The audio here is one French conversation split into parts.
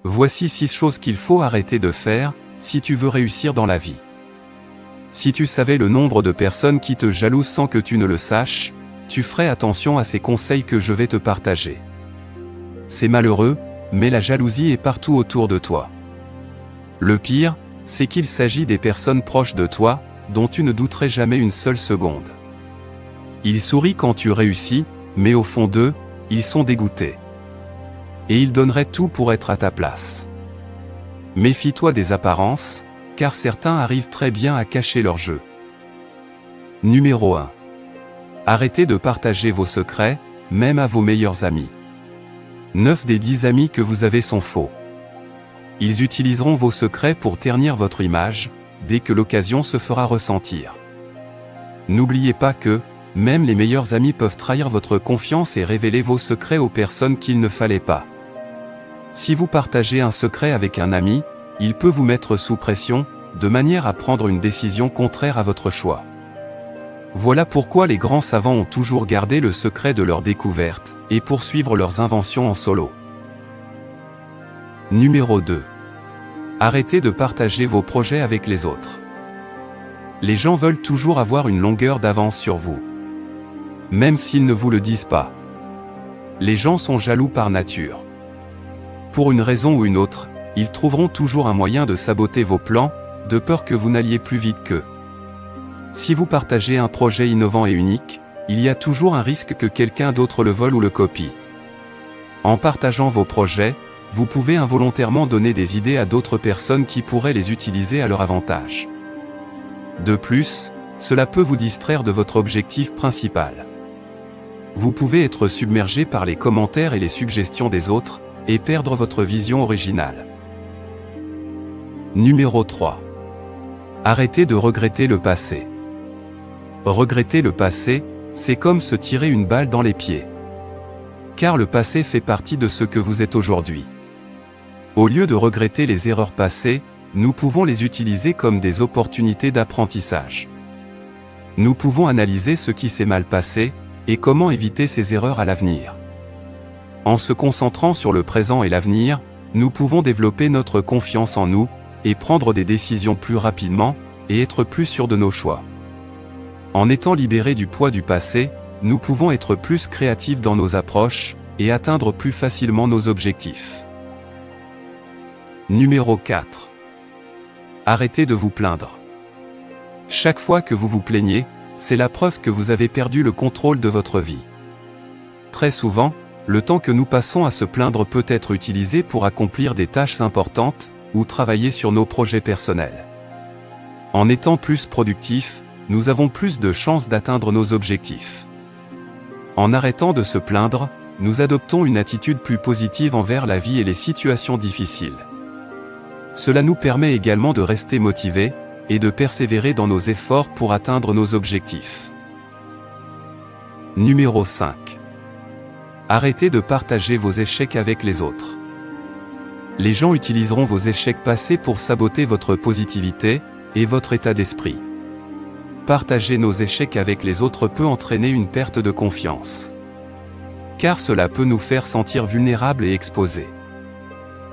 Voici 6 choses qu'il faut arrêter de faire, si tu veux réussir dans la vie. Si tu savais le nombre de personnes qui te jalousent sans que tu ne le saches, tu ferais attention à ces conseils que je vais te partager. C'est malheureux, mais la jalousie est partout autour de toi. Le pire, c'est qu'il s'agit des personnes proches de toi, dont tu ne douterais jamais une seule seconde. Ils sourient quand tu réussis, mais au fond d'eux, ils sont dégoûtés. Et ils donneraient tout pour être à ta place. Méfie-toi des apparences, car certains arrivent très bien à cacher leur jeu. Numéro 1. Arrêtez de partager vos secrets, même à vos meilleurs amis. 9 des 10 amis que vous avez sont faux. Ils utiliseront vos secrets pour ternir votre image, dès que l'occasion se fera ressentir. N'oubliez pas que, même les meilleurs amis peuvent trahir votre confiance et révéler vos secrets aux personnes qu'il ne fallait pas. Si vous partagez un secret avec un ami, il peut vous mettre sous pression, de manière à prendre une décision contraire à votre choix. Voilà pourquoi les grands savants ont toujours gardé le secret de leurs découvertes, et poursuivre leurs inventions en solo. Numéro 2. Arrêtez de partager vos projets avec les autres. Les gens veulent toujours avoir une longueur d'avance sur vous. Même s'ils ne vous le disent pas. Les gens sont jaloux par nature. Pour une raison ou une autre, ils trouveront toujours un moyen de saboter vos plans, de peur que vous n'alliez plus vite qu'eux. Si vous partagez un projet innovant et unique, il y a toujours un risque que quelqu'un d'autre le vole ou le copie. En partageant vos projets, vous pouvez involontairement donner des idées à d'autres personnes qui pourraient les utiliser à leur avantage. De plus, cela peut vous distraire de votre objectif principal. Vous pouvez être submergé par les commentaires et les suggestions des autres, et perdre votre vision originale. Numéro 3. Arrêtez de regretter le passé. Regretter le passé, c'est comme se tirer une balle dans les pieds. Car le passé fait partie de ce que vous êtes aujourd'hui. Au lieu de regretter les erreurs passées, nous pouvons les utiliser comme des opportunités d'apprentissage. Nous pouvons analyser ce qui s'est mal passé, et comment éviter ces erreurs à l'avenir. En se concentrant sur le présent et l'avenir, nous pouvons développer notre confiance en nous, et prendre des décisions plus rapidement, et être plus sûrs de nos choix. En étant libérés du poids du passé, nous pouvons être plus créatifs dans nos approches, et atteindre plus facilement nos objectifs. Numéro 4. Arrêtez de vous plaindre. Chaque fois que vous vous plaignez, c'est la preuve que vous avez perdu le contrôle de votre vie. Très souvent, le temps que nous passons à se plaindre peut être utilisé pour accomplir des tâches importantes, ou travailler sur nos projets personnels. En étant plus productifs, nous avons plus de chances d'atteindre nos objectifs. En arrêtant de se plaindre, nous adoptons une attitude plus positive envers la vie et les situations difficiles. Cela nous permet également de rester motivés, et de persévérer dans nos efforts pour atteindre nos objectifs. Numéro 5. Arrêtez de partager vos échecs avec les autres. Les gens utiliseront vos échecs passés pour saboter votre positivité, et votre état d'esprit. Partager nos échecs avec les autres peut entraîner une perte de confiance. Car cela peut nous faire sentir vulnérables et exposés.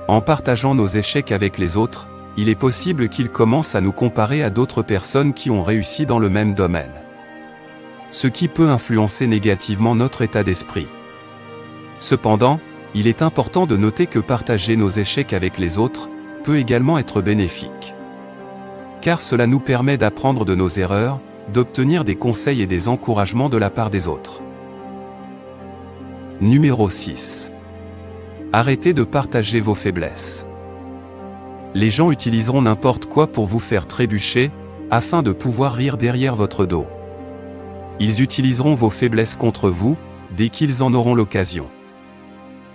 En partageant nos échecs avec les autres, il est possible qu'ils commencent à nous comparer à d'autres personnes qui ont réussi dans le même domaine. Ce qui peut influencer négativement notre état d'esprit. Cependant, il est important de noter que partager nos échecs avec les autres peut également être bénéfique. Car cela nous permet d'apprendre de nos erreurs, d'obtenir des conseils et des encouragements de la part des autres. Numéro 6. Arrêtez de partager vos faiblesses. Les gens utiliseront n'importe quoi pour vous faire trébucher, afin de pouvoir rire derrière votre dos. Ils utiliseront vos faiblesses contre vous, dès qu'ils en auront l'occasion.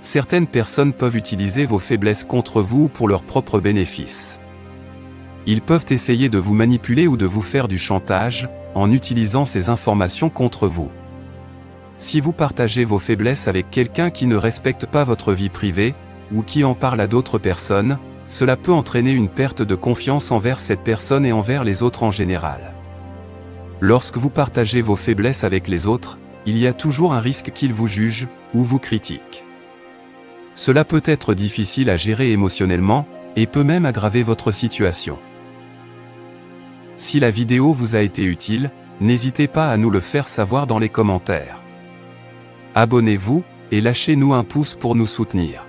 Certaines personnes peuvent utiliser vos faiblesses contre vous pour leur propre bénéfice. Ils peuvent essayer de vous manipuler ou de vous faire du chantage, en utilisant ces informations contre vous. Si vous partagez vos faiblesses avec quelqu'un qui ne respecte pas votre vie privée, ou qui en parle à d'autres personnes, cela peut entraîner une perte de confiance envers cette personne et envers les autres en général. Lorsque vous partagez vos faiblesses avec les autres, il y a toujours un risque qu'ils vous jugent, ou vous critiquent. Cela peut être difficile à gérer émotionnellement, et peut même aggraver votre situation. Si la vidéo vous a été utile, n'hésitez pas à nous le faire savoir dans les commentaires. Abonnez-vous, et lâchez-nous un pouce pour nous soutenir.